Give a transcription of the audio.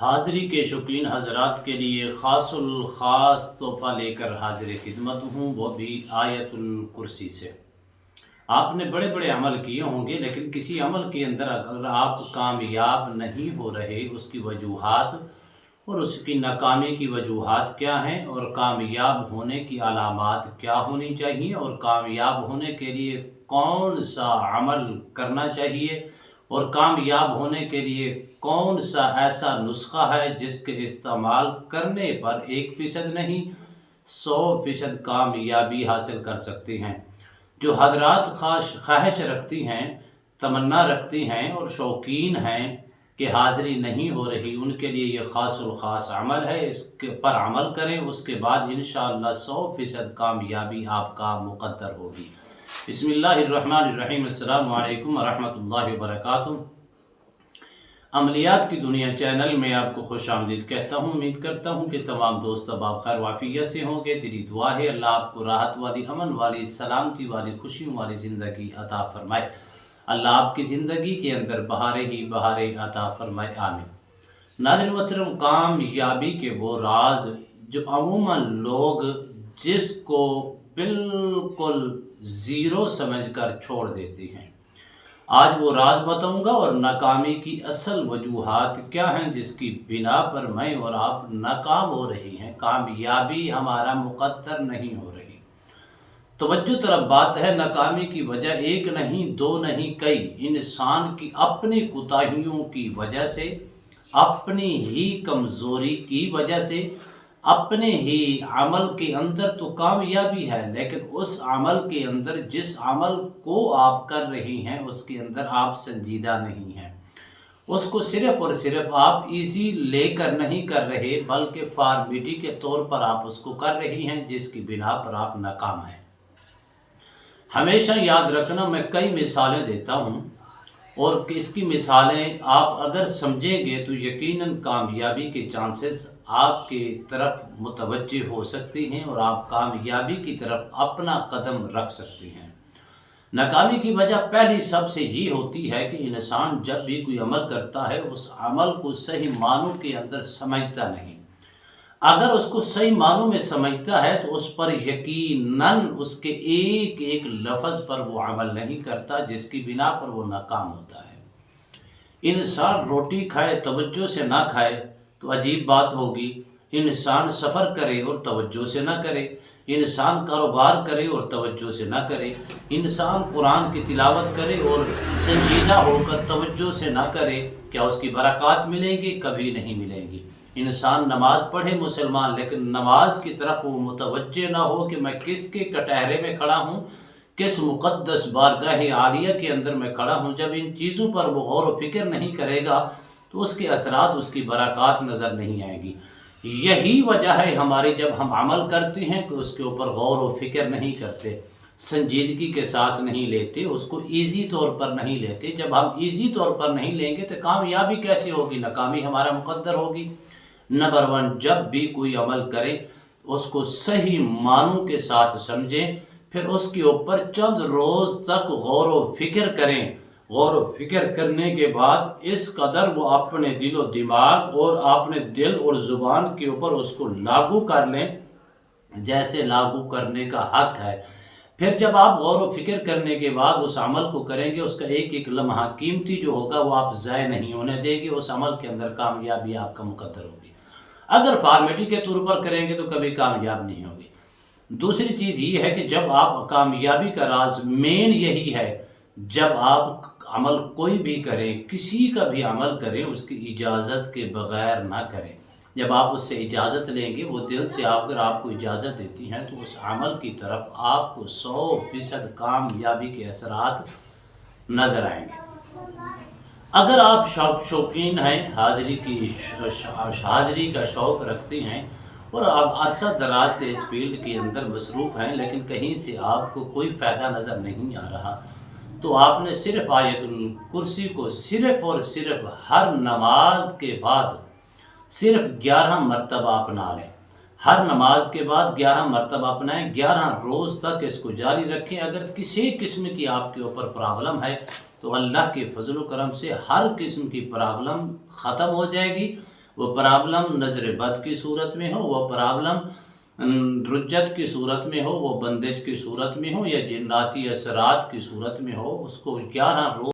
حاضری کے شوقین حضرات کے لیے خاص الخاص تحفہ لے کر حاضر خدمت ہوں، وہ بھی آیت الکرسی سے۔ آپ نے بڑے بڑے عمل کیے ہوں گے، لیکن کسی عمل کے اندر اگر آپ کامیاب نہیں ہو رہے، اس کی وجوہات اور اس کی ناکامی کی وجوہات کیا ہیں، اور کامیاب ہونے کی علامات کیا ہونی چاہیے، اور کامیاب ہونے کے لیے کون سا عمل کرنا چاہیے، اور کامیاب ہونے کے لیے کون سا ایسا نسخہ ہے جس کے استعمال کرنے پر 1% نہیں 100% کامیابی حاصل کر سکتے ہیں۔ جو حضرات خواہش رکھتی ہیں، تمنا رکھتی ہیں اور شوقین ہیں کہ حاضری نہیں ہو رہی، ان کے لیے یہ خاص الخاص عمل ہے، اس کے پر عمل کریں، اس کے بعد انشاءاللہ 100% کامیابی آپ کا مقدر ہوگی۔ بسم اللہ الرحمن الرحیم۔ السلام علیکم ورحمۃ اللہ وبرکاتہ۔ عملیات کی دنیا چینل میں آپ کو خوش آمدید کہتا ہوں۔ امید کرتا ہوں کہ تمام دوست اب آپ خیر وافیت سے ہوں گے۔ دلی دعا ہے اللہ آپ کو راحت والی، امن والی، سلامتی والی، خوشیوں والی زندگی عطا فرمائے۔ اللہ آپ کی زندگی کے اندر بہاریں ہی بہاریں عطا فرمائے، آمین۔ ناظرین محترم، کامیابی کے وہ راز جو عموماً لوگ جس کو بالکل زیرو سمجھ کر چھوڑ دیتی ہیں، آج وہ راز بتاؤں گا، اور ناکامی کی اصل وجوہات کیا ہیں جس کی بنا پر میں اور آپ ناکام ہو رہی ہیں، کامیابی ہمارا مقدر نہیں ہو رہی۔ توجہ طرف بات ہے، ناکامی کی وجہ ایک نہیں، دو نہیں، کئی۔ انسان کی اپنی کوتاہیوں کی وجہ سے، اپنی ہی کمزوری کی وجہ سے، اپنے ہی عمل کے اندر تو کامیابی ہے، لیکن اس عمل کے اندر جس عمل کو آپ کر رہی ہیں اس کے اندر آپ سنجیدہ نہیں ہیں، اس کو صرف اور صرف آپ ایزی لے کر نہیں کر رہے، بلکہ فارمیٹی کے طور پر آپ اس کو کر رہی ہیں، جس کی بنا پر آپ ناکام ہیں۔ ہمیشہ یاد رکھنا، میں کئی مثالیں دیتا ہوں، اور اس کی مثالیں آپ اگر سمجھیں گے تو یقیناً کامیابی کے چانسز آپ کی طرف متوجہ ہو سکتی ہیں، اور آپ کامیابی کی طرف اپنا قدم رکھ سکتی ہیں۔ ناکامی کی وجہ پہلی سب سے یہ ہوتی ہے کہ انسان جب بھی کوئی عمل کرتا ہے، اس عمل کو صحیح معنوں کے اندر سمجھتا نہیں۔ اگر اس کو صحیح معنوں میں سمجھتا ہے تو اس پر یقیناً اس کے ایک ایک لفظ پر وہ عمل نہیں کرتا، جس کی بنا پر وہ ناکام ہوتا ہے۔ انسان روٹی کھائے توجہ سے نہ کھائے تو عجیب بات ہوگی، انسان سفر کرے اور توجہ سے نہ کرے، انسان کاروبار کرے اور توجہ سے نہ کرے، انسان قرآن کی تلاوت کرے اور سنجیدہ ہو کر توجہ سے نہ کرے، کیا اس کی برکات ملیں گی؟ کبھی نہیں ملیں گی۔ انسان نماز پڑھے مسلمان، لیکن نماز کی طرف وہ متوجہ نہ ہو کہ میں کس کے کٹہرے میں کھڑا ہوں، کس مقدس بارگاہ عالیہ کے اندر میں کھڑا ہوں، جب ان چیزوں پر وہ غور و فکر نہیں کرے گا تو اس کے اثرات، اس کی برکات نظر نہیں آئیں گی۔ یہی وجہ ہے ہماری، جب ہم عمل کرتے ہیں کہ اس کے اوپر غور و فکر نہیں کرتے، سنجیدگی کے ساتھ نہیں لیتے، اس کو ایزی طور پر نہیں لیتے۔ جب ہم ایزی طور پر نہیں لیں گے تو کامیابی کیسے ہوگی؟ ناکامی ہمارا مقدر ہوگی۔ نمبر 1، جب بھی کوئی عمل کریں اس کو صحیح معنوں کے ساتھ سمجھیں، پھر اس کے اوپر چند روز تک غور و فکر کریں۔ غور و فکر کرنے کے بعد اس قدر وہ اپنے دل و دماغ اور اپنے دل اور زبان کے اوپر اس کو لاگو کر لیں جیسے لاگو کرنے کا حق ہے۔ پھر جب آپ غور و فکر کرنے کے بعد اس عمل کو کریں گے، اس کا ایک ایک لمحہ قیمتی جو ہوگا وہ آپ ضائع نہیں ہونے دیں گے، اس عمل کے اندر کامیابی آپ کا مقدر ہوگی۔ اگر فارمیٹی کے طور پر کریں گے تو کبھی کامیاب نہیں ہوگی۔ دوسری چیز یہ ہے کہ جب آپ کامیابی کا راز مین یہی ہے، جب آپ عمل کوئی بھی کریں، کسی کا بھی عمل کریں، اس کی اجازت کے بغیر نہ کریں۔ جب آپ اس سے اجازت لیں گے، وہ دل سے اگر آپ کو اجازت دیتی ہیں تو اس عمل کی طرف آپ کو 100% کامیابی کے اثرات نظر آئیں گے۔ اگر آپ شوقین ہیں، حاضری کا شوق رکھتے ہیں، اور آپ عرصہ دراز سے اس فیلڈ کے اندر مصروف ہیں، لیکن کہیں سے آپ کو کوئی فائدہ نظر نہیں آ رہا، تو آپ نے صرف آیت الکرسی کو صرف اور صرف ہر نماز کے بعد صرف 11 مرتبہ اپنا لیں۔ ہر نماز کے بعد 11 مرتبہ اپنائیں، 11 روز تک اس کو جاری رکھیں۔ اگر کسی قسم کی آپ کے اوپر پرابلم ہے تو اللہ کے فضل و کرم سے ہر قسم کی پرابلم ختم ہو جائے گی، وہ پرابلم نظر بد کی صورت میں ہو، وہ پرابلم رجت کی صورت میں ہو، وہ بندش کی صورت میں ہو، یا جناتی اثرات کی صورت میں ہو، اس کو 11 روز